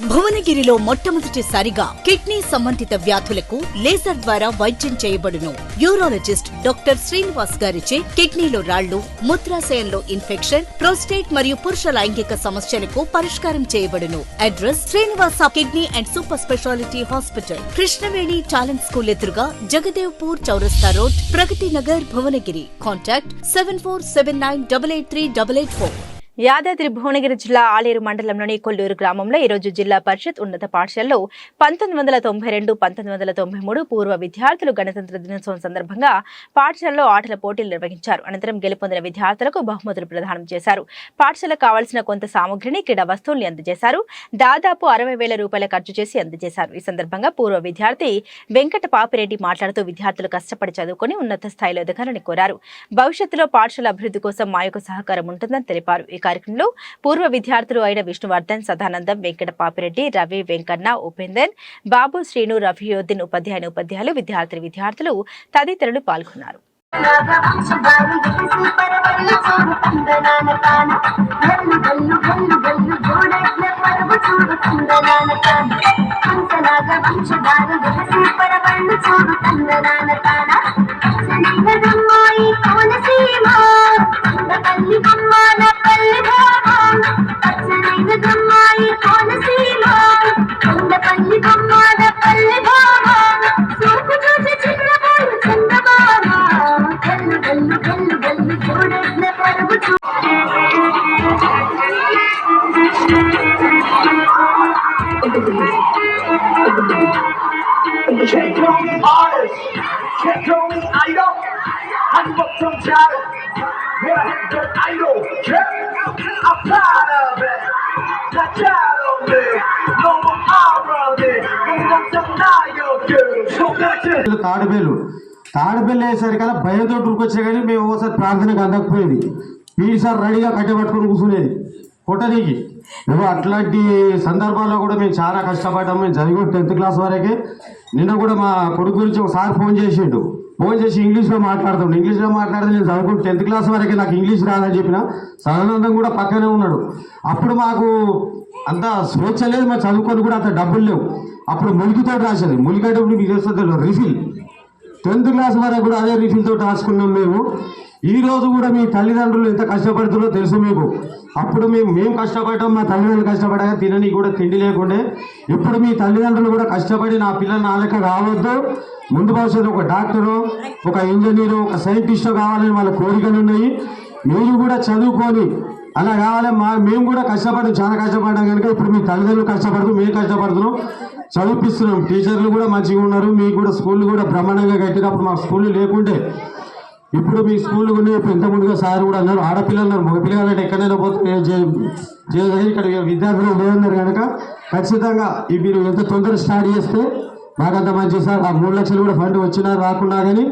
భువనగిరిలో మొట్టమొదటిసారిగా కిడ్నీ సంబంధిత వ్యాధులకు లేజర్ ద్వారా వైద్యం చేయబడును. యూరాలజిస్ట్ డాక్టర్ శ్రీనివాస్ గారిచే కిడ్నీలో రాళ్లు, మూత్రాశయంలో ఇన్ఫెక్షన్, ప్రోస్టేట్ మరియు పురుష లైంగిక సమస్యలకు పరిష్కారం చేయబడును. Address Srinivasa kidney and super speciality hospital, Krishnaveni talent school ఎదురుగా, జగదేవ్పూర్ చౌరస్తా రోడ్, ప్రగతి నగర్, భువనగిరి. కాంటాక్ట్ 7479883884. యాదాద్రి భువనగిరి జిల్లా ఆలేరు మండలంలోని కొల్లూరు గ్రామంలో ఈరోజు జిల్లా పరిషత్ ఉన్నత పాఠశాలలో 1992-1993 పూర్వ విద్యార్థులు గణతంత్ర దినోత్సవం సందర్భంగా పాఠశాలలో ఆటల పోటీలు నిర్వహించారు. అనంతరం గెలుపొందిన విద్యార్థులకు బహుమతులు ప్రదానం చేశారు. పాఠశాలకు కావాల్సిన కొంత సామగ్రిని, క్రీడా వస్తువుల్ని అందజేశారు. దాదాపు 60,000 రూపాయల ఖర్చు చేసి అందజేశారు. ఈ సందర్భంగా పూర్వ విద్యార్థి వెంకట పాపిరెడ్డి మాట్లాడుతూ విద్యార్థులు కష్టపడి చదువుకొని ఉన్నత స్థాయిలో ఎదగాలని కోరారు. భవిష్యత్తులో పాఠశాల అభివృద్ధి కోసం మా యొక్క సహకారం ఉంటుందని తెలిపారు. ఈ కార్యక్రమంలో పూర్వ విద్యార్థులు అయిన విష్ణువర్ధన్, సదానందం, వెంకట పాపిరెడ్డి, రవి, వెంకన్న, ఉపేందర్, బాబు, శ్రీను, రఫీయుద్దీన్, ఉపాధ్యాయులు, విద్యార్థులు తదితరులు పాల్గొన్నారు. తాడుబెల్లు వేసరికల్లా భయంతో ఉరికొచ్చే కానీ మేము ఒకసారి ప్రార్థనకు అందకపోయేది. పీడి సార్ రెడీగా కట్టబట్టుకుని కూర్చునేది కొట్టనీకి. మేము అట్లాంటి సందర్భాల్లో కూడా మేము చాలా కష్టపడ్డాము. మేము చదివి 10th క్లాస్ వరకే. నిన్న కూడా మా కొడుకు గురించి ఒకసారి ఫోన్ చేసి ఇంగ్లీష్లో మాట్లాడుతూ నేను చదువుకుంటూ 10th క్లాస్ వరకే నాకు ఇంగ్లీష్ రాదని చెప్పిన. సదానందం కూడా పక్కనే ఉన్నాడు. అప్పుడు మాకు అంత స్వేచ్ఛ లేదు, మా చదువుకొని కూడా అంత డబ్బులు లేవు. అప్పుడు ములికితో రాసేది. ములికేటప్పుడు మీకు వస్తుంది రిఫిల్. 10th క్లాస్ వరకు కూడా అదే రిఫిల్తో రాసుకున్నాం మేము. ఈ రోజు కూడా మీ తల్లిదండ్రులు ఎంత కష్టపడుతున్నారో తెలుసు మీకు. అప్పుడు మేము కష్టపడ్డాం, మా తల్లిదండ్రులు కష్టపడగా తినని కూడా తిండి లేకుండే. ఇప్పుడు మీ తల్లిదండ్రులు కూడా కష్టపడి నా పిల్లలు నా లెక్క కావద్దు, ముందు భవిష్యత్తు ఒక డాక్టరు, ఒక ఇంజనీరు, ఒక సైంటిస్టు కావాలని వాళ్ళ కోరికలు ఉన్నాయి. మీరు కూడా చదువుకొని అలా కావాలి. మేము కూడా చాలా కష్టపడ్డాం కనుక ఇప్పుడు మీ తల్లిదండ్రులు కష్టపడుతూ మేము కష్టపడుతున్నాం, చదివిస్తున్నాం. టీచర్లు కూడా మంచిగా ఉన్నారు. మీకు కూడా స్కూళ్ళు కూడా బ్రహ్మాండంగా కట్టినప్పుడు మా స్కూళ్ళు లేకుంటే ఇప్పుడు మీ స్కూళ్ళు ఉన్నాయి. ఇప్పుడు ఇంతకుముందుగా సార్ కూడా అన్నారు ఆడపిల్లలు ఉన్నారు, మగపిల్లలు అంటే ఎక్కడైనా పోతే ఇక్కడ విద్యార్థులు లేదన్నారు కనుక ఖచ్చితంగా మీరు ఎంత తొందరగా స్టార్ట్ చేస్తే మాకంత మంచి సార్. ఆ 3 లక్షలు కూడా ఫండ్ వచ్చినా రాకున్నా కానీ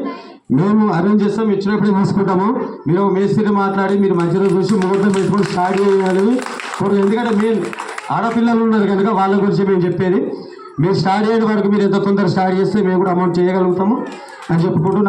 మేము అరేంజ్ చేస్తాం, ఇచ్చినప్పుడే తీసుకుంటాము. మీరు మేస్త్రిని మాట్లాడి మీరు మంచిగా చూసి ముహూర్తం పెట్టుకొని స్టార్ట్ చేయాలని కోరు. ఎందుకంటే మేము ఆడపిల్లలు ఉన్నారు కనుక వాళ్ళ గురించి మేము చెప్పేది. మీరు స్టార్ట్ చేయడం వరకు మీరు ఎంత తొందరగా స్టార్ట్ చేస్తే మేము కూడా అమౌంట్ చేయగలుగుతాము అని చెప్పుకుంటూ